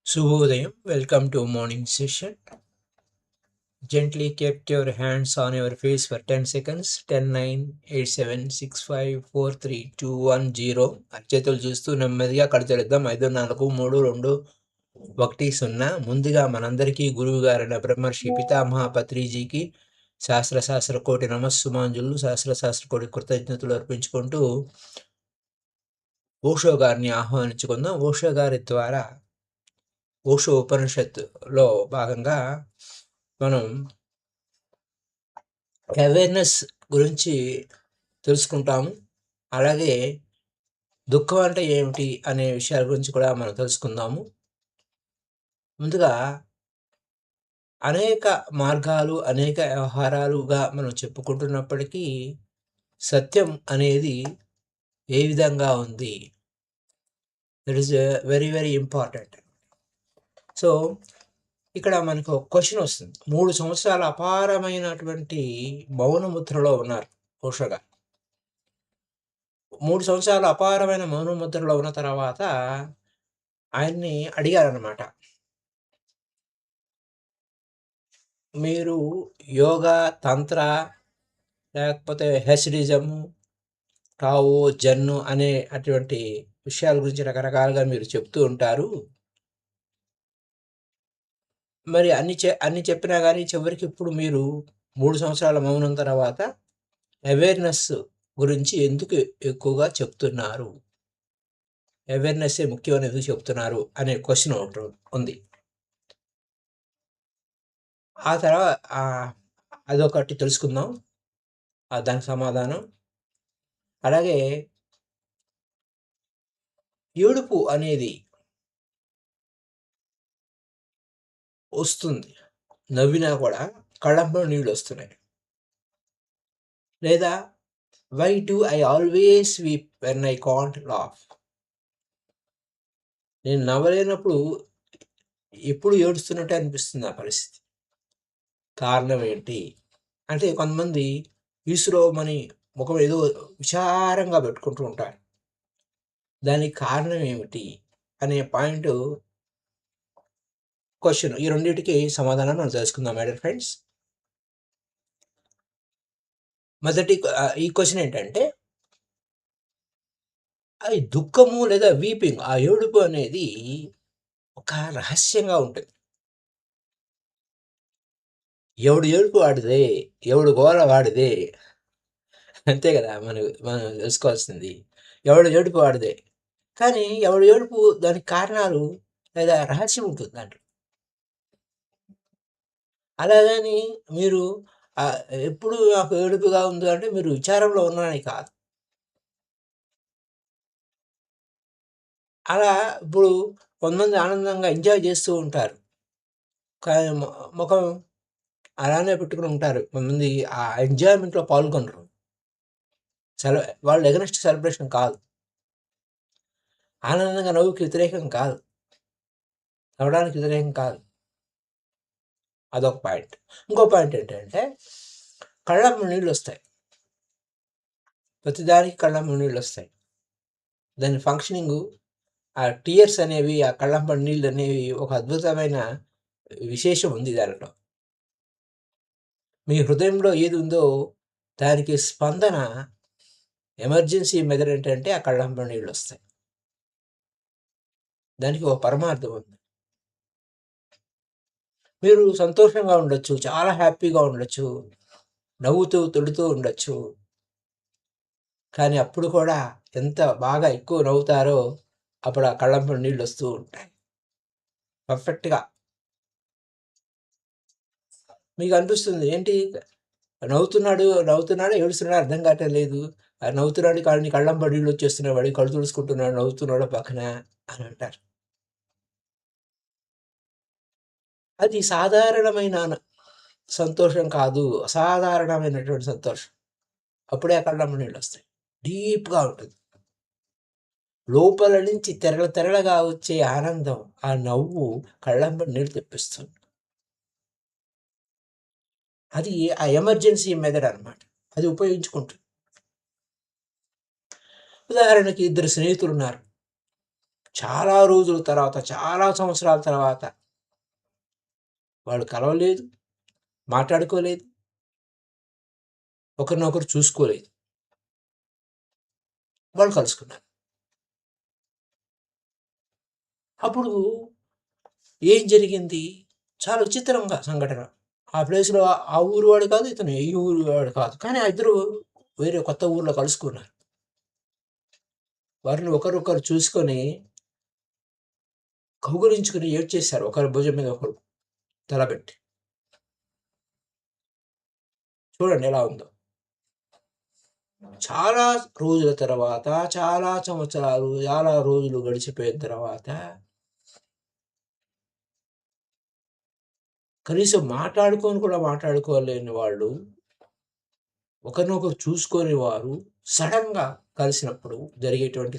Shubhodayam, welcome to morning session. Gently kept your hands on your face for 10 seconds. 10, 9, 8, 7, 6, 5, 4, 3, 2, 1, 0. అరచేతులు చూస్తూ నెమ్మదిగా కడతెరుద్దాం. 5, 4, 3, 2, 1, 0. ముందుగా మనందరికీ గురువు గారైన బ్రహ్మర్షి పితామహ పత్రిజీకి శాస్త్ర కోటి నమస్సుమాంజులు, శాస్త్ర కోటి కృతజ్ఞతలు అర్పించుకుంటూ ఓషో గారిని ఆహ్వానించుకుందాం. ఓషో గారి ద్వారా ఓషో ఉపనిషత్తులో భాగంగా మనం అవేర్నెస్ గురించి తెలుసుకుంటాము. అలాగే దుఃఖం అంటే ఏమిటి అనే విషయాల గురించి కూడా మనం తెలుసుకుందాము. ముందుగా అనేక మార్గాలు, అనేక వ్యవహారాలుగా మనం చెప్పుకుంటున్నప్పటికీ సత్యం అనేది ఏ విధంగా ఉంది, that is very very important. So ఇక్కడ మనకు ఒక క్వశ్చన్ వస్తుంది. 3 సంవత్సరాల అపారమైనటువంటి మౌన ముద్రలో ఉన్నారు ఓషో గారు. 3 సంవత్సరాలు అపారమైన మౌన ముద్రలో ఉన్న తర్వాత ఆయన్ని అడిగారనమాట. మీరు యోగా, తంత్ర, లేకపోతే హెసిడిజము, టావో, జన్ను అనే అటువంటి విషయాల గురించి రకరకాలుగా మీరు చెప్తూ ఉంటారు. మరి అన్ని చెప్పినా గానీ చివరికి ఇప్పుడు మీరు 3 సంవత్సరాల మౌనం తర్వాత అవేర్‌నెస్ గురించి ఎందుకు ఎక్కువగా చెప్తున్నారు? అవేర్‌నెస్సే ముఖ్యమని ఎందుకు చెప్తున్నారు అనే క్వెషన్ ఒకటి ఉంది. ఆ అదొకటి తెలుసుకుందాం. దానికి సమాధానం. అలాగే ఏడుపు అనేది వస్తుంది. నవ్వినా కూడా కళ్ళంలో నీళ్ళొస్తున్నాయి. లేదా why do I always weep when I can't laugh? నేను నవ్వలేనప్పుడు ఎప్పుడు ఏడుస్తున్నట్టే అనిపిస్తుంది నా పరిస్థితి. కారణం ఏంటి? అంటే కొంతమంది విసురోమని ముఖం ఏదో విచారంగా పెట్టుకుంటూ ఉంటారు. దానికి కారణం ఏమిటి అనే పాయింట్ క్వెషన్. ఈ రెండిటికి సమాధానం మనం తెలుసుకుందాం మై డియర్ ఫ్రెండ్స్. ఈ క్వెషన్ ఏంటంటే, అది దుఃఖము లేదా వీపింగ్, ఆ ఏడుపు అనేది ఒక రహస్యంగా ఉంటుంది. ఎవడు ఏడుపు వాడిదే, ఎవడు గోల వాడిదే. అంతే కదా! మనం తెలుసుకోవాల్సింది. ఎవడు ఏడుపు వాడిదే. కానీ ఎవడు ఏడుపు దానికి కారణాలు లేదా రహస్యం ఉంటుంది దాంట్లో. అలాగని మీరు ఎప్పుడు నాకు ఏడుపుగా ఉంది అంటే మీరు విచారంలో ఉన్నారని కాదు. అలా ఇప్పుడు కొంతమంది ఆనందంగా ఎంజాయ్ చేస్తూ ఉంటారు. కానీ ముఖం అలానే పెట్టుకొని ఉంటారు. కొంతమంది ఆ ఎంజాయ్‌మెంట్‌లో పాల్గొనరు. వాళ్ళు ఎగనెస్ట్ సెలబ్రేషన్ కాదు. ఆనందంగా నవ్వుకి వ్యతిరేకం కాదు. నవ్వడానికి వ్యతిరేకం కాదు. అదొక పాయింట్. ఇంకో పాయింట్ ఏంటంటే కళ్ళమ్మట నీళ్ళొస్తాయి. ప్రతిదానికి కళ్ళమ్మట నీళ్ళొస్తాయి. దాని ఫంక్షనింగు, ఆ టియర్స్ అనేవి, ఆ కళ్ళమ్మట నీళ్ళనేవి ఒక అద్భుతమైన విశేషం ఉంది దానిలో. మీ హృదయంలో ఏది ఉందో దానికి స్పందన, ఎమర్జెన్సీ మెథడ్ ఏంటంటే ఆ కళ్ళమ్మట నీళ్ళొస్తాయి. దానికి ఒక పరమార్థం ఉంది. మీరు సంతోషంగా ఉండొచ్చు, చాలా హ్యాపీగా ఉండొచ్చు, నవ్వుతూ, తుడుతూ ఉండొచ్చు. కానీ అప్పుడు కూడా ఎంత బాగా ఎక్కువ నవ్వుతారో అప్పుడు ఆ కళ్ళమ్మట నీళ్ళొస్తూ ఉంటాయి. పర్ఫెక్ట్‌గా. మీకనిపిస్తుంది ఏంటి నవ్వుతున్నాడా, ఏడుస్తున్నాడా అర్థం కావటం లేదు. నవ్వుతున్నాడు కానీ కళ్ళెంబట నీళ్ళొచ్చేస్తున్నాయి. వాడికి కళ్ళు తుడుచుకుంటున్నాడు, నవ్వుతున్నాడు పక్కన అని అంటారు. అది సాధారణమైన సంతోషం కాదు. అసాధారణమైనటువంటి సంతోషం. అప్పుడే ఆ కళ్ళెంబట నీళ్ళొస్తాయి. డీప్‌గా ఉంటుంది. లోపల నుంచి తెరలగా వచ్చే ఆనందం, ఆ నవ్వు కళ్ళెంబట నీళ్ళు తెప్పిస్తుంది. అది ఆ ఎమర్జెన్సీ మెథడ్ అనమాట. అది ఉపయోగించుకుంటుంది. ఉదాహరణకి ఇద్దరు స్నేహితులున్నారు. చాలా రోజుల తర్వాత, చాలా సంవత్సరాల తర్వాత వాళ్ళు కలవలేదు, మాట్లాడుకోలేదు, ఒకరినొకరు చూసుకోలేదు. వాళ్ళు కలుసుకున్నారు. అప్పుడు ఏం జరిగింది? చాలా విచిత్రంగా సంఘటన. ఆ ప్లేస్‌లో ఆ ఊరు వాడు కాదు, ఇతను ఈ ఊరు వాడు కాదు. కానీ ఆ ఇద్దరు వేరే కొత్త ఊర్లో కలుసుకున్నారు. వారిని ఒకరొకరు చూసుకొని కౌగిలించుకొని ఏడ్చేశారు. ఒకరి భుజం మీద ఒకరు తలబెట్టి. చూడండి ఎలా ఉందో. చాలా రోజుల తర్వాత, చాలా సంవత్సరాలు, చాలా రోజులు గడిచిపోయిన తర్వాత కనీసం మాట్లాడుకొని కూడా మాట్లాడుకోలేని వాళ్ళు, ఒకరినొకరు చూసుకోని వారు సడెన్‌గా కలిసినప్పుడు జరిగేటువంటి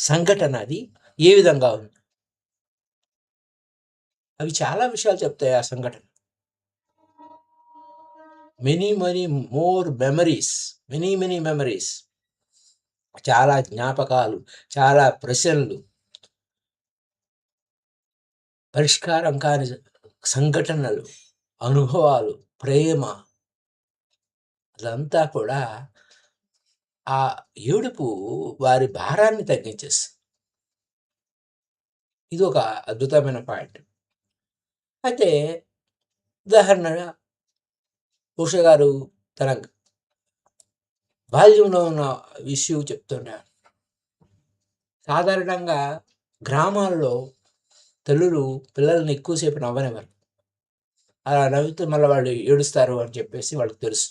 సంఘటన అది ఏ విధంగా ఉంది? అవి చాలా విషయాలు చెప్తాయి ఆ సంఘటన. Many more memories. Many memories. చాలా జ్ఞాపకాలు, చాలా ప్రశ్నలు, పరిష్కారం కాని సంఘటనలు, అనుభవాలు, ప్రేమ అదంతా కూడా ఆ ఏడుపు వారి భారాన్ని తగ్గించేస్తుంది. ఇది ఒక అద్భుతమైన పాయింట్. అయితే ఉదాహరణగా ఉష గారు తన బాల్యంలో ఉన్న విషయం చెప్తుంటారు. సాధారణంగా గ్రామాల్లో తల్లులు పిల్లల్ని ఎక్కువసేపు నవ్వనివ్వరు. అలా నవ్వితే మళ్ళీ వాళ్ళు ఏడుస్తారు అని చెప్పేసి వాళ్ళకి తెలుసు.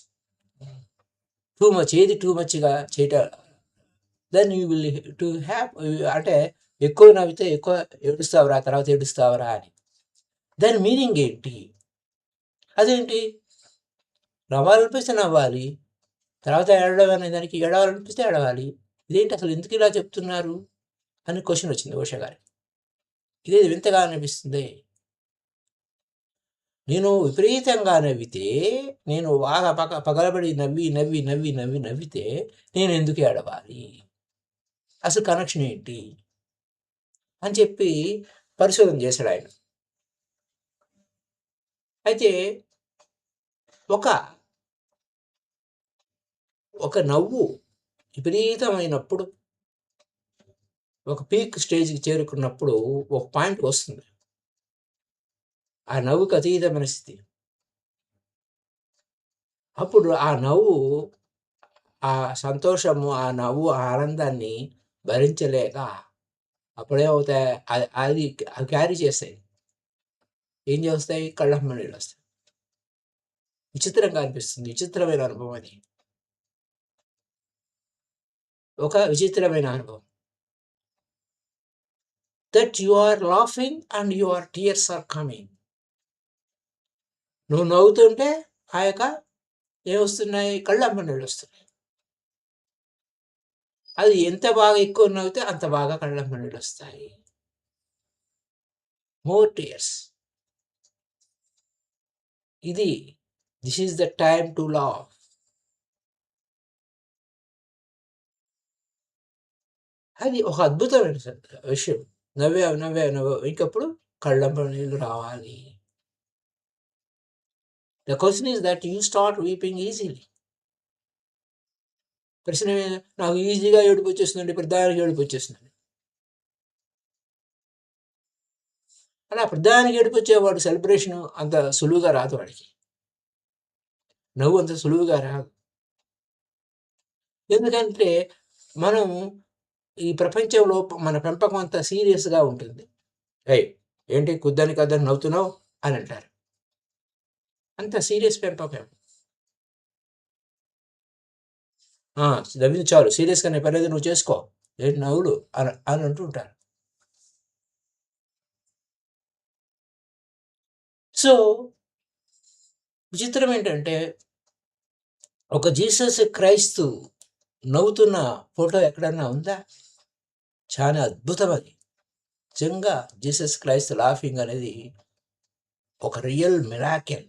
టూ మచ్ ఏది టూ మచ్‌గా చేయటం then you will to have అంటే ఎక్కువ నవ్వితే ఎక్కువ ఏడుస్తావురా, తర్వాత ఏడుస్తావురా అని. దాని మీనింగ్ ఏంటి? అదేంటి? నవ్వాలనిపిస్తే నవ్వాలి. తర్వాత ఏడవడం అనే దానికి ఏడవాలనిపిస్తే ఏడవాలి. ఇదేంటి అసలు ఎందుకు ఇలా చెప్తున్నారు? అని క్వెషన్ వచ్చింది ఉష గారికి. ఇదేదో వింతగా అనిపిస్తుంది. నేను విపరీతంగా నవ్వితే, నేను బాగా పగలబడి నవ్వితే నేనెందుకు ఏడవాలి? అసలు కనెక్షన్ ఏంటి? అని చెప్పి పరిశోధన చేశాడాయన. అయితే ఒక ఒక నవ్వు విపరీతమైనప్పుడు, ఒక పీక్ స్టేజ్‌కి చేరుకున్నప్పుడు ఒక పాయింట్ వస్తుంది. ఆ నవ్వుకి అతీతమైన స్థితి. అప్పుడు ఆ నవ్వు, ఆ సంతోషము, ఆ నవ్వు, ఆ ఆనందాన్ని భరించలేక అప్పుడేమవుతాయి అది అవి క్యారీ చేస్తాయి. ఏం చేస్తాయి? కళ్ళెంబట నీళ్ళొస్తాయి. విచిత్రంగా అనిపిస్తుంది. విచిత్రమైన అనుభవం అది. ఒక విచిత్రమైన అనుభవం. That you are laughing and your tears are coming. నువ్వు నవ్వుతుంటే ఆ యొక్క ఏమొస్తున్నాయి? కళ్ళెంబట నీళ్ళొస్తున్నాయి. అది ఎంత బాగా ఎక్కువ నవ్వితే అంత బాగా కళ్ళెంబట నీళ్ళొస్తాయి. More tears. ఇది this is the time to laugh. అది ఒక అద్భుతమైన విషయం. నవ్వావు. ఇంకప్పుడు కళ్ళెంబట నీళ్ళు రావాలి. The question is that you start weeping easily. ప్రశ్న నాకు ఈజీగా ఏడుపొచ్చేస్తుందండి. ప్రతిదానికి ఏడుపొచ్చేస్తుందండి. అలా ప్రతిదానికి ఏడుపొచ్చేవాడు సెలబ్రేషన్ అంత సులువుగా రాదు వాడికి. నవ్వు అంత సులువుగా రాదు. ఎందుకంటే మనం ఈ ప్రపంచంలో మన పెంపకం అంతా సీరియస్‌గా ఉంటుంది. "ఏయ్! ఏంటి కుద్దని కద్దని నవ్వుతున్నావు" అని అంటారు. అంత సీరియస్ పెంపకం. ఆ! నవ్వింది చాలు. సీరియస్‌గానే పర్లేదు నువ్వు చేసుకో. ఏంటి నవ్వుడు అని అంటూ ఉంటారు. సో, విచిత్రం ఏంటంటే ఒక జీసస్ క్రైస్తు నవ్వుతున్న ఫోటో ఎక్కడన్నా ఉందా? చాలా అద్భుతం అది. నిజంగా జీసస్ క్రైస్ట్ లాఫింగ్ అనేది ఒక రియల్ మిరాకిల్.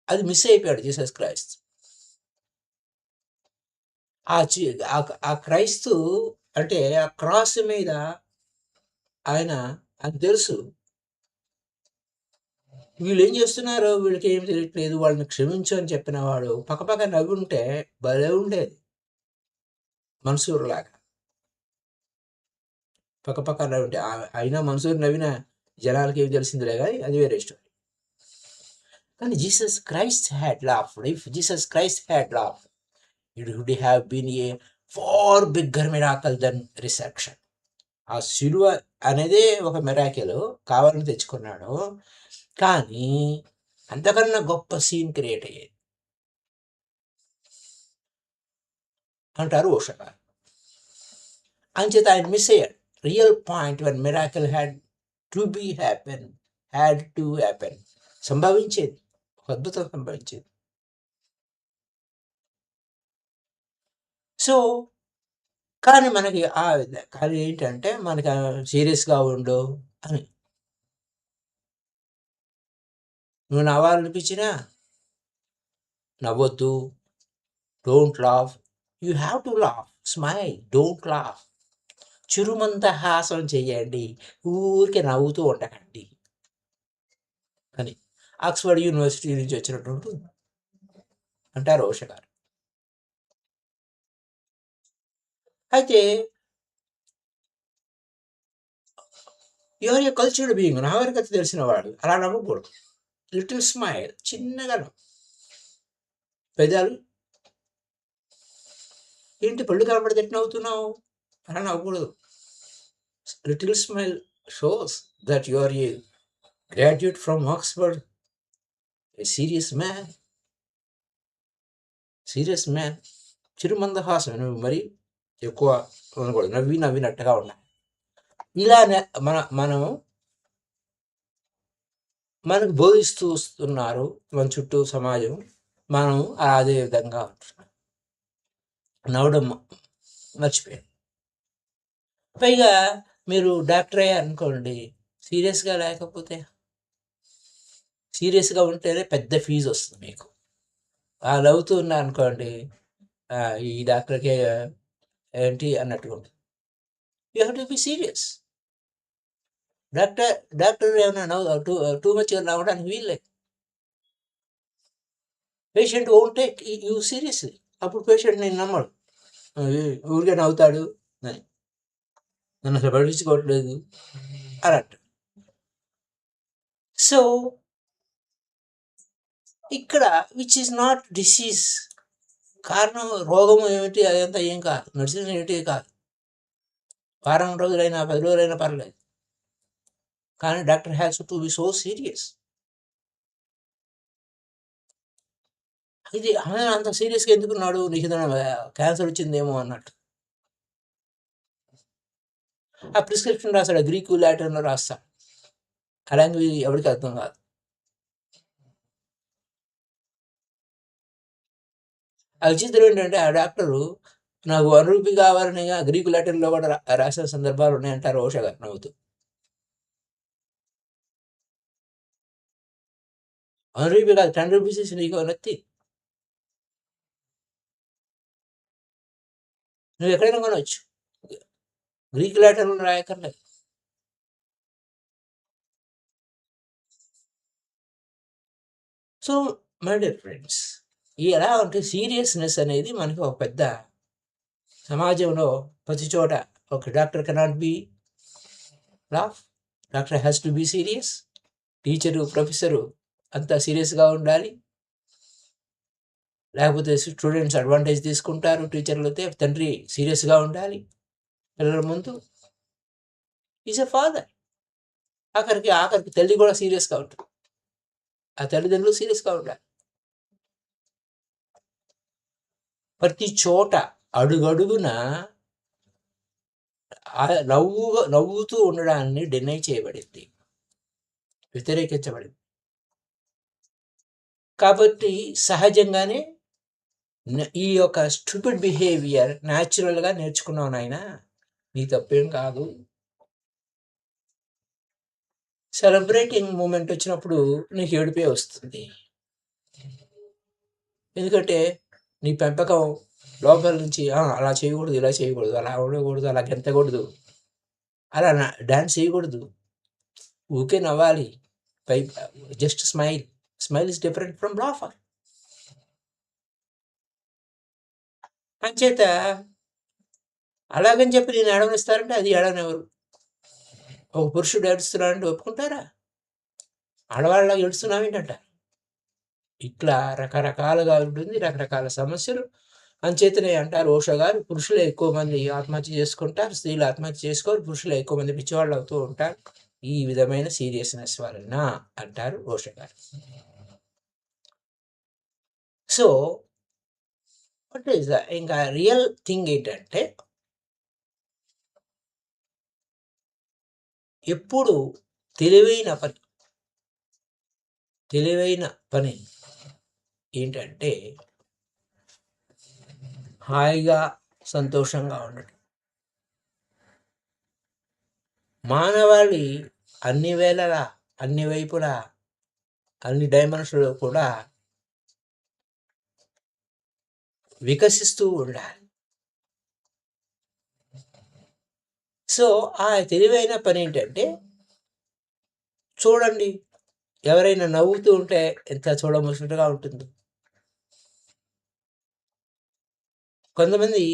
అది మిస్ అయిపోయాడు జీసస్ క్రైస్ట్. ఆ చి ఆ ఆ క్రైస్తు అంటే ఆ క్రాస్ మీద ఆయన అది తెలుసు వీళ్ళు ఏం చేస్తున్నారో వీళ్ళకి ఏం తెలియట్లేదు, వాళ్ళని క్షమించు అని చెప్పిన వాడు పక్కపక్క నవ్వి ఉంటే భలే ఉండేది. మన్సూర్ లాగా పక్కపక్క నవ్వి ఉంటే అయినా మన్సూర్ నవ్విన జనాలకి ఏం తెలిసిందిలే, కానీ అది వేరే స్టోరీ. కానీ Jesus Christ had laughed. If Jesus Christ had laughed, it would have been a far bigger miracle then reception. ఆ శిలువ అనేదే ఒక మిరాకిల్, కావాలని తెచ్చుకున్నాడు, కానీ అంతకన్నా గొప్ప సీన్ క్రియేట్ అయ్యేది అంటారు ఓషో గారు. అంచేత ఆయన మిస్ అయ్యాడు real point when miracle had to be happen, had to happen. సంభవించేది, ఒక అద్భుతం సంభవించేది. సో కానీ మనకి కానీ ఏంటంటే మనకి సీరియస్గా ఉండు అని, నువ్వు నవ్వాలనిపించినా నవ్వొద్దు, don't laugh, you have to laugh, smile, don't laugh. చురుమందహాసం చెయ్యండి, ఊరికే నవ్వుతూ ఉండకండి అని ఆక్స్ఫర్డ్ యూనివర్సిటీ నుంచి వచ్చినటువంటి అంటారు ఓషో గారు. అయితే ఎవరి కల్చర్డ్ బీయింగ్, నాగరికత తెలిసిన వాడు అలా నవ్వకూడదు. లిటిల్ స్మైల్, చిన్నగా పెదాలు, ఏంటి పళ్ళు కనబడితే ఎట్లా నవ్వుతున్నావు, అలా నవ్వకూడదు. Little smile shows that you are a graduate from Oxford, a serious man, serious man. చిరుమందహాసం, నువ్వు మరి ఎక్కువ ఉండకూడదు, నవ్వినట్టుగా ఉండాలి. ఇలా మనము మనకు బోధిస్తూ వస్తున్నారు మన చుట్టూ సమాజం, మనం అదే విధంగా నవ్వడం మర్చిపోయాం. పైగా మీరు డాక్టర్ అయ్యారనుకోండి, సీరియస్గా లేకపోతే, సీరియస్గా ఉంటేనే పెద్ద ఫీజు వస్తుంది మీకు. నవ్వుతూ ఉన్నారనుకోండి, ఈ డాక్టర్కే ఏంటి అన్నట్టుగా ఉంటుంది. You have to be serious. Doctor ఏమైనా టూ మచ్ నవ్వడానికి వీల్లేదు. Patient won't take you seriously. అప్పుడు పేషెంట్ నేను నమ్మడు, ఊరికే నవ్వుతాడు అని, నన్ను అసలు పట్టించుకోవట్లేదు అన్నట్టు. సో ఇక్కడ విచ్ ఈస్ నాట్ డిసీజ్, కారణం రోగం ఏమిటి అదంతా ఏం కాదు, మెడిసిన్ ఏమిటి కాదు, వారం రోజులైనా 10 రోజులైనా పర్లేదు, కానీ doctor has to be so serious. ఇది అంత సీరియస్గా ఎందుకున్నాడు, నీకు క్యాన్సర్ వచ్చిందేమో అన్నట్టు. ఆ ప్రిస్క్రిప్షన్ రాస్తాడు, గ్రీకు లాటిన్లో రాస్తాడు, ఆ లాంగ్వేజ్ ఎవరికి అర్థం కాదు. ఆ విచిత్రం ఏంటంటే ఆ డాక్టరు నాకు 1 రూపీ కావాలని గ్రీకు లాటిన్లో కూడా రాసిన సందర్భాలు ఉన్నాయంటారు ఓషో గారు నవ్వుతూ. 1 రూపీ కాదు, 10 రూపీస్ ఇస్ నీకు నథింగ్. నువ్వు ఎక్కడైనా కొనవచ్చు, గ్రీక్ లాటిన్లో రాయక్కర్లేదు. సో మై డియర్ ఫ్రెండ్స్, ఎలా అంటే సీరియస్నెస్ అనేది మనకి ఒక పెద్ద సమాజంలో ప్రతి చోట, ఒక doctor cannot be laugh, doctor has to be serious, teacher professor అంతా సీరియస్గా ఉండాలి, లేకపోతే స్టూడెంట్స్ అడ్వాంటేజ్ తీసుకుంటారు. టీచర్లు అయితే తండ్రి సీరియస్గా ఉండాలి పిల్లల ముందు, ఈజ్ ఎ ఫాదర్. ఆఖరికి తల్లి కూడా సీరియస్గా ఉంటుంది, ఆ తల్లిదండ్రులు సీరియస్గా ఉండాలి. ప్రతి చోట అడుగడుగున నవ్వుతూ ఉండడాన్ని డినై చేయబడింది, వ్యతిరేకించబడింది. కాబట్టి సహజంగానే ఈ యొక్క స్టూపిడ్ బిహేవియర్ న్యాచురల్గా నేర్చుకున్నావు నాయన, నీ తప్పేం కాదు. సెలబ్రేటింగ్ మూమెంట్ వచ్చినప్పుడు నీకు ఏడుపే వస్తుంది, ఎందుకంటే నీ పెంపకం లోపల నుంచి అలా చేయకూడదు, ఇలా చేయకూడదు, అలా ఉండకూడదు, అలా గెంతకూడదు, అలా డాన్స్ చేయకూడదు, ఊకే నవ్వాలి, just smile. Smile is different from laughter. అంచేత అలాగని చెప్పి నేను ఏడవనిస్తారంటే అది ఏడవనెవరు? ఒక పురుషుడు ఏడుస్తున్నాడంటే ఒప్పుకుంటారా? ఆడవాళ్ళలాగా ఏడుస్తున్నావేంటంట. ఇట్లా రకరకాలుగా ఉంటుంది, రకరకాల సమస్యలు. అంచేతనే అంటారు ఓషో గారు, పురుషులే ఎక్కువ మంది ఆత్మహత్య చేసుకుంటారు, స్త్రీలు ఆత్మహత్య చేసుకోరు, పురుషులే ఎక్కువ మంది పిచ్చివాళ్ళు అవుతూ ఉంటారు ఈ విధమైన సీరియస్నెస్ వలన అంటారు ఓషో గారు. సో వాట్ ఈస్ ఇంకా రియల్ థింగ్ ఏంటంటే, ఎప్పుడు తెలివైన పని ఏంటంటే హాయిగా సంతోషంగా ఉండటం. మానవాళి అన్ని వేళలా, అన్ని వైపులా, అన్ని డైమెన్షన్లో కూడా వికసిస్తూ ఉండాలి. సో ఆ తెలివైన పని ఏంటంటే, చూడండి, ఎవరైనా నవ్వుతూ ఉంటే ఎంత చూడముచ్చటగా ఉంటుంది. కొంతమంది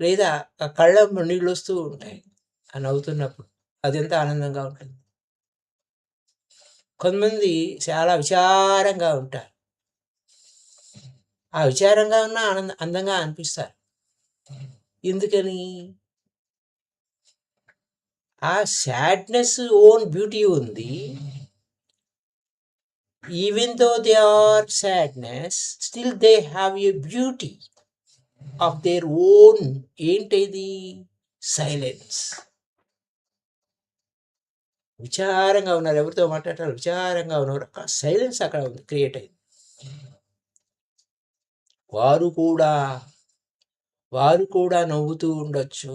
లేదా ఆ కళ్ళ నీళ్ళు వస్తూ ఉంటాయి ఆ నవ్వుతున్నప్పుడు, అది ఎంత ఆనందంగా ఉంటుంది. కొంతమంది చాలా విచారంగా ఉంటారు, ఆ విచారంగా ఉన్న అందంగా అనిపిస్తారు. ఎందుకని? ఆ సాడ్నెస్ ఓన్ బ్యూటీ ఉంది. Even though they are sadness, still they have a beauty of their own. ఏంటిది? సైలెన్స్. విచారంగా ఉన్నారు, ఎవరితో మాట్లాడతారు, విచారంగా ఉన్నారు, సైలెన్స్ అక్కడ ఉంది, క్రియేట్ అయింది. వారు కూడా నవ్వుతూ ఉండొచ్చు.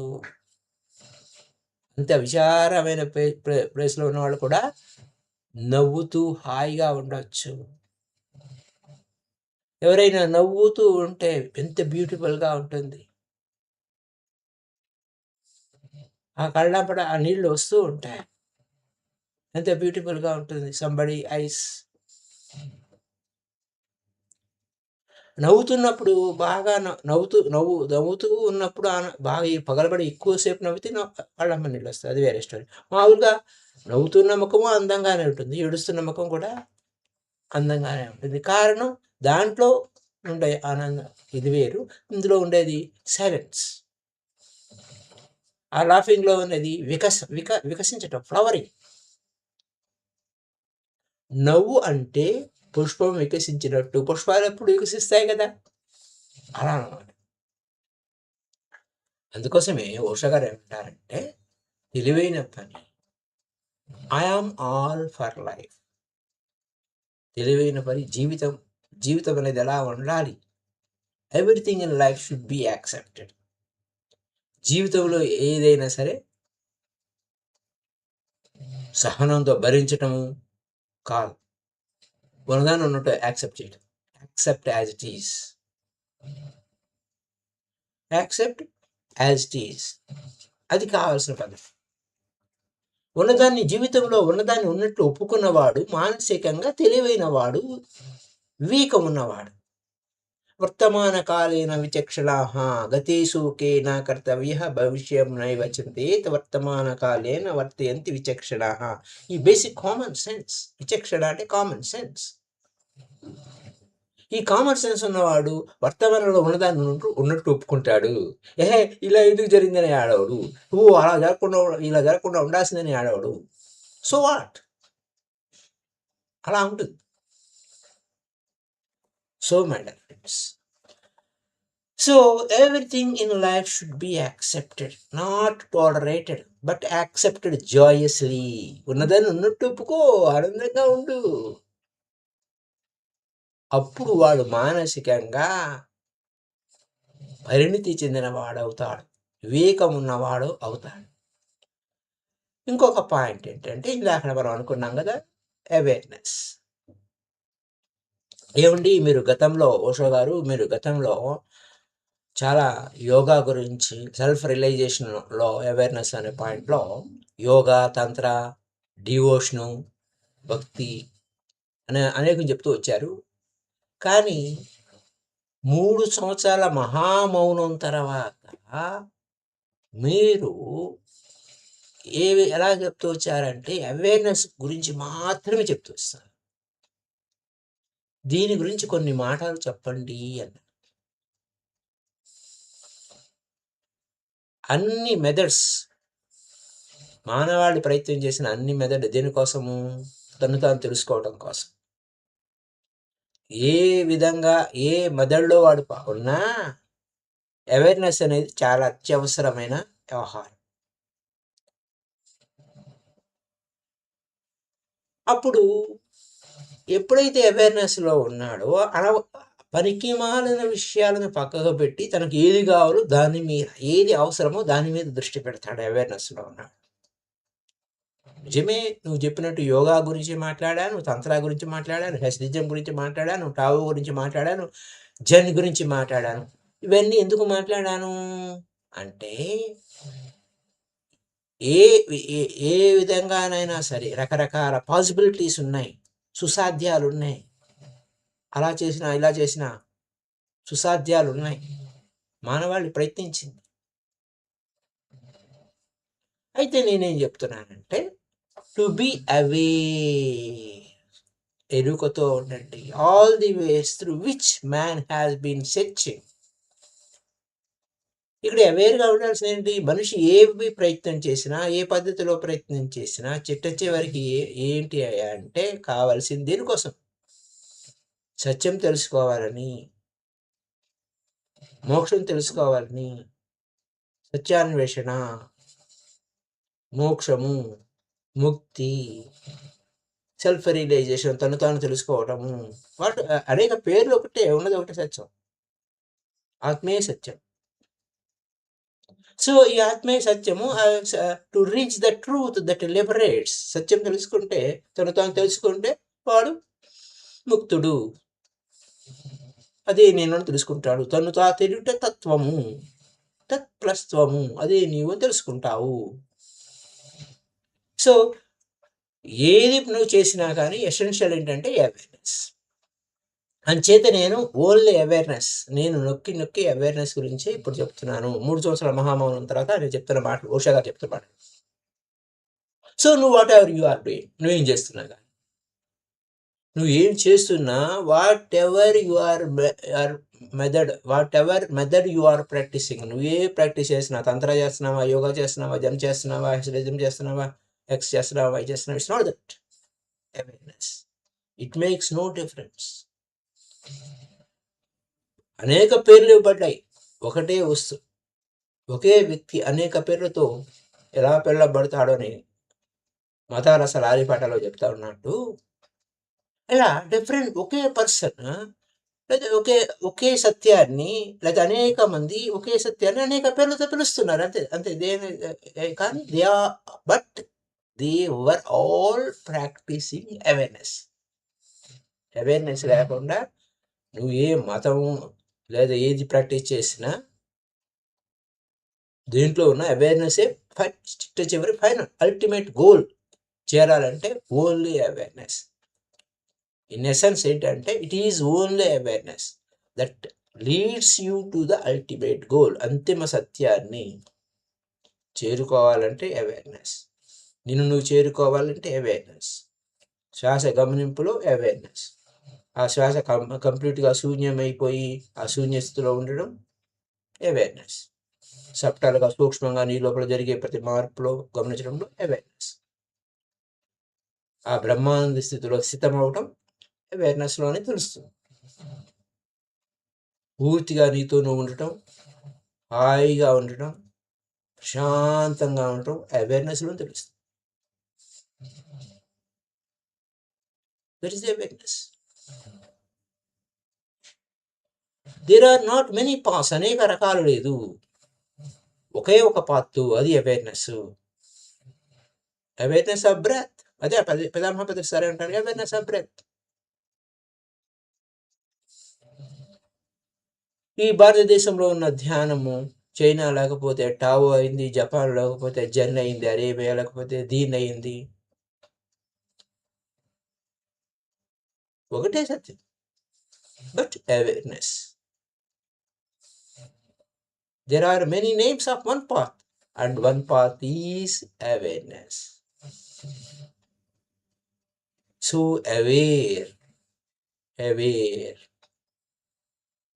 అంత విచారమైన ప్లేస్లో ఉన్న వాళ్ళు కూడా నవ్వుతూ హాయిగా ఉండొచ్చు. ఎవరైనా నవ్వుతూ ఉంటే ఎంత బ్యూటిఫుల్గా ఉంటుంది. ఆ కళ్ళంపడ ఆ నీళ్ళు వస్తూ ఉంటాయి, ఎంత బ్యూటిఫుల్గా ఉంటుంది. Somebody ice. నవ్వుతున్నప్పుడు బాగా నవ్వుతూ ఉన్నప్పుడు బాగా పగలబడి ఎక్కువసేపు నవ్వితే కళ్ళమ్మ నీళ్ళు వస్తాయి, అది వేరే స్టోరీ. మామూలుగా నవ్వుతున్న ముఖము అందంగానే ఉంటుంది, ఏడుస్తున్న ముఖం కూడా అందంగానే ఉంటుంది. కారణం దాంట్లో ఉండే ఆనందం ఇది వేరు, ఇందులో ఉండేది సైలెన్స్. ఆ లాఫింగ్లో ఉన్నది వికసించటం, ఫ్లవరింగ్. నవ్వు అంటే పుష్పం వికసించినట్టు, పుష్పాలు ఎప్పుడు వికసిస్తాయి కదా, అలా అన్నమాట. అందుకోసమే ఓషో గారు ఏమంటారంటే, తెలివైన పని ఐఆమ్ ఆల్ ఫర్ లైఫ్. తెలివైన పని జీవితం అనేది ఎలా ఉండాలి. Everything in life should be accepted. జీవితంలో ఏదైనా సరే సహనంతో భరించటము కాదు, ఉన్నదాన్ని ఉన్నట్టు యాక్సెప్ట్ చేయటం. Accept as it is. Accept as it is, అది కావాల్సిన పద్ధతి. జీవితంలో ఉన్నదాన్ని ఉన్నట్లు ఒప్పుకున్నవాడు మానసికంగా తెలివైనవాడు, వివేకం ఉన్నవాడు. వర్తమాన కాలేన విచక్షణాః గతేషు కేన కర్తవ్యః భవిష్యం నైవ చింతయేత్ వర్తమాన కాలేన వర్తయంతి విచక్షణాః. ఈ బేసిక్ కామన్ సెన్స్. విచక్షణ అంటే కామన్ సెన్స్. ఈ కామన్ సెన్స్ ఉన్నవాడు వర్తమానంలో ఉన్నదాన్ని ఉన్నట్టు ఒప్పుకుంటాడు. ఇలా ఎందుకు జరిగిందని ఆడవాడు, అలా ఇలా జరగకుండా ఉండాల్సిందని ఆడవాడు. సో వాట్, అలా ఉంటుంది. So my dear friends, so everything in life should be accepted, not tolerated, but accepted joyously. ఉన్నదాన్ని ఉన్నట్టు ఒప్పుకో, ఆనందంగా ఉండు. అప్పుడు వాడు మానసికంగా పరిణితి చెందినవాడవుతాడు, వివేకం ఉన్నవాడు అవుతాడు. ఇంకొక పాయింట్ ఏంటంటే, ఇందాక మనం అనుకున్నాం కదా, అవేర్నెస్. ఏమండి, మీరు గతంలో ఓషో గారు, మీరు గతంలో చాలా యోగా గురించి సెల్ఫ్ రియలైజేషన్లో అవేర్నెస్ అనే పాయింట్లో యోగా, తంత్ర, డివోషను, భక్తి అనేకం చెప్తూ వచ్చారు. కానీ 3 సంవత్సరాల మహామౌనం తర్వాత మీరు ఎలా చెప్తూ వచ్చారంటే అవేర్నెస్ గురించి మాత్రమే చెప్తూ వస్తారు. దీని గురించి కొన్ని మాటలు చెప్పండి అన్న. అన్ని మెథడ్స్ మానవాళి ప్రయత్నం చేసిన అన్ని మెథడ్ దేనికోసము? తను తాను తెలుసుకోవడం కోసం. ఏ విధంగా ఏ మెథడ్లో వాడు ఉన్నా అవేర్నెస్ అనేది చాలా అత్యవసరమైన వ్యవహారం. అప్పుడు ఎప్పుడైతే అవేర్నెస్లో ఉన్నాడో పనికి మాలిన విషయాలను పక్కకు పెట్టి తనకు ఏది కావాలో దాని మీద, ఏది అవసరమో దాని మీద దృష్టి పెడతాడు అవేర్నెస్లో ఉన్నాడు. నిజమే, నువ్వు చెప్పినట్టు యోగా గురించి మాట్లాడాను, తంత్ర గురించి మాట్లాడాను, హెస్డిజం గురించి మాట్లాడాను, టావో గురించి మాట్లాడాను, జన్ గురించి మాట్లాడాను. ఇవన్నీ ఎందుకు మాట్లాడాను అంటే ఏ విధంగానైనా సరే రకరకాల పాసిబిలిటీస్ ఉన్నాయి, సుసాధ్యాలు ఉన్నాయి. అలా చేసినా ఇలా చేసినా సుసాధ్యాలు ఉన్నాయి. మానవాళి ప్రయత్నించింది. అయితే నేనేం చెప్తున్నానంటే టు బి అవేర్, ఎరుకతో ఉండండి. All the ways through which man has been searching. ఇక్కడ అవేర్గా ఉండాల్సిన ఏంటి? మనిషి ఏవి ప్రయత్నం చేసినా, ఏ పద్ధతిలో ప్రయత్నం చేసినా చిట్ట చివరికి ఏంటి అంటే కావాల్సింది దేనికోసం? సత్యం తెలుసుకోవాలని, మోక్షం తెలుసుకోవాలని, సత్యాన్వేషణ, మోక్షము, ముక్తి, సెల్ఫ్ రియలైజేషన్, తను తాను తెలుసుకోవటము. వాటి అనేక పేర్లు ఒకటే, ఉన్నది ఒకటే సత్యం, ఆత్మీయ సత్యం. సో ఈ ఆత్మీయ సత్యము to reach the truth that liberates. సత్యం తెలుసుకుంటే, తను తాను తెలుసుకుంటే వాడు ముక్తుడు. అదే నేను తెలుసుకుంటాడు. తను తా తెలియట తత్వము, తత్ప్లస్త్వము, అదే నీవు తెలుసుకుంటావు. సో ఏది నువ్వు చేసినా కానీ ఎసెన్షియల్ ఏంటంటే అవేర్నెస్. అంచేత నేను ఓన్లీ అవేర్నెస్, నేను నొక్కి నొక్కి అవేర్నెస్ గురించి ఇప్పుడు చెప్తున్నాను. 3 సంవత్సరాల మహామౌనం తర్వాత నేను చెప్తున్న మాటలు, ఓషా గారు చెప్తున్న మాటలు. సో నువ్వు whatever you are doing, నువ్వేం చేస్తున్నా కానీ, నువ్వు ఏం చేస్తున్నా, whatever you are method, whatever method you are practising, నువ్వే ప్రాక్టీస్ చేస్తున్నావు, తంత్ర చేస్తున్నావా, యోగా చేస్తున్నావా, జమ్ చేస్తున్నావా, హెస్డిజం చేస్తున్నావా, ఎక్స్ చేస్తున్నావా, వై చేస్తున్నావా, it's not that awareness. It makes no difference. అనేక పేర్లు ఇవ్వబడ్డాయి, ఒకటే వస్తువు, ఒకే వ్యక్తి అనేక పేర్లతో ఎలా పిలవబడతాడో అని మతారస లాలిపాటలో చెప్తా ఉన్నట్టు, ఇలా డిఫరెంట్ ఒకే పర్సన్ లేదా ఒకే సత్యాన్ని, లేదా అనేక మంది ఒకే సత్యాన్ని అనేక పేర్లతో పిలుస్తున్నారు. అంతే అంతే. కానీ they were all practising awareness. Awareness లేకుండా నువ్వు ఏ మతం లేదా ఏది ప్రాక్టీస్ చేసినా దీంట్లో ఉన్న అవేర్నెస్సే చివరి ఫైనల్ అల్టిమేట్ గోల్. చేరాలంటే ఓన్లీ అవేర్నెస్. ఇన్ ఎసెన్స్ ఏంటంటే it is only awareness that leads you to the ultimate goal. అంతిమ సత్యాన్ని చేరుకోవాలంటే అవేర్నెస్. నిన్ను నువ్వు చేరుకోవాలంటే అవేర్నెస్. శ్వాస గమనింపులో అవేర్నెస్. ఆ శ్వాస కంప్లీట్గా శూన్యమైపోయి ఆ శూన్య స్థితిలో ఉండడం అవేర్నెస్. సబ్టల్గా సూక్ష్మంగా నీ లోపల జరిగే ప్రతి మార్పులో గమనించడంలో అవేర్నెస్. ఆ బ్రహ్మానంద స్థితిలో స్థితమవటం అవేర్నెస్లోనే తెలుస్తుంది. పూర్తిగా నీతో నువ్వు ఉండటం, హాయిగా ఉండటం, ప్రశాంతంగా ఉండటం అవేర్నెస్లో తెలుస్తుంది. That is awareness. There are not many paths, అనేక రకాలు లేదు, ఒకే ఒక పాత్, అది అవేర్నెస్. Awareness of breath. అదే పెదామహపతి సరే అంటారు, అవేర్నెస్ ఆఫ్ బ్రెత్. ఈ భారతదేశంలో ఉన్న ధ్యానము చైనా లేకపోతే టావో అయింది, జపాన్ లేకపోతే జెన్ అయింది, అరేబియా లేకపోతే దీన్ అయింది. ఒకటే సత్యం, but awareness. There are many names of one path, and one path is awareness. So aware.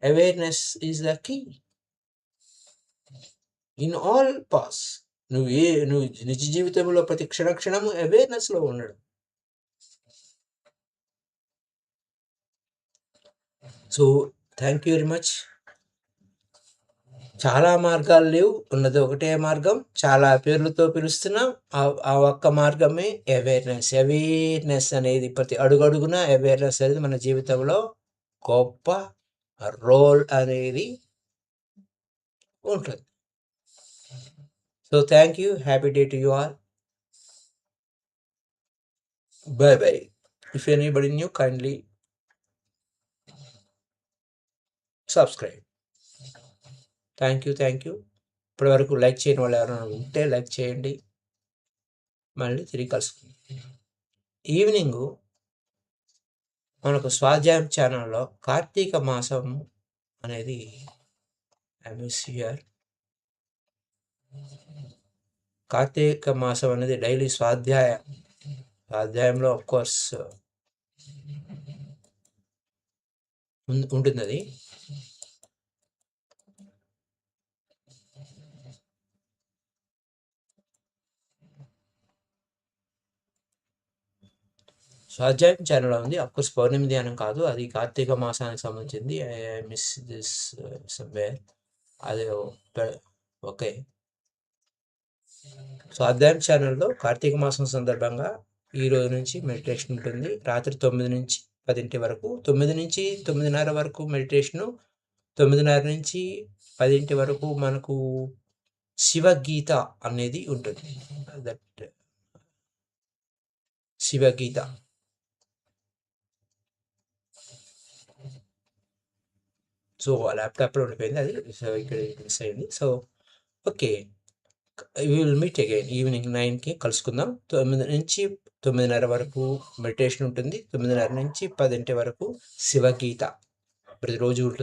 Awareness is the key. In all paths. నువ్వు నిజ జీవితంలో ప్రతి క్షణము అవేర్నెస్లో ఉండడం. So thank you very much. చాలా మార్గాలు లేవు, ఉన్నది ఒకటే మార్గం. చాలా పేర్లతో పిలుస్తున్నాం, ఆ ఒక్క మార్గమే అవేర్నెస్. అవేర్నెస్ అనేది ప్రతి అడుగడుగున అవేర్నెస్ అనేది మన జీవితంలో గొప్ప రోల్ అనేది ఉంటుంది. So thank you. Happy day to you all. By by. If anybody new, kindly subscribe. Thank you. ఇప్పటి వరకు లైక్ చేయని వాళ్ళు ఎవరైనా ఉంటే లైక్ చేయండి. మళ్ళీ తిరిగి కలుసుకుందాం. ఈవినింగు మనకు స్వాధ్యాయం ఛానల్లో కార్తీక మాసం అనేది కార్తీక మాసం అనేది డైలీ స్వాధ్యాయంలో ఆఫ్ కోర్స్ ఉంటుంది. అది స్వాధ్యాయం ఛానల్లో ఉంది. అఫ్కోర్స్ పౌర్ణమి ధ్యానం కాదు, అది కార్తీక మాసానికి సంబంధించింది. I miss this somewhere. అది ఓకే. స్వాధ్యాయం ఛానల్లో కార్తీక మాసం సందర్భంగా ఈ రోజు నుంచి మెడిటేషన్ ఉంటుంది. రాత్రి 9 నుంచి 10 వరకు, 9 నుంచి 9:30 వరకు మెడిటేషను, 9:30 నుంచి 10 వరకు మనకు శివగీత అనేది ఉంటుంది. దట్ శివగీత. సో ల్యాప్టాప్లో ఉండిపోయింది అది. సో ఇక్కడ మిస్ అయింది. So okay, we will meet again evening 9కి కలుసుకుందాం. 9 నుంచి 9:30 వరకు మెడిటేషన్ ఉంటుంది. 9:30 నుంచి 10 వరకు శివగీత ప్రతిరోజు ఉంటుంది.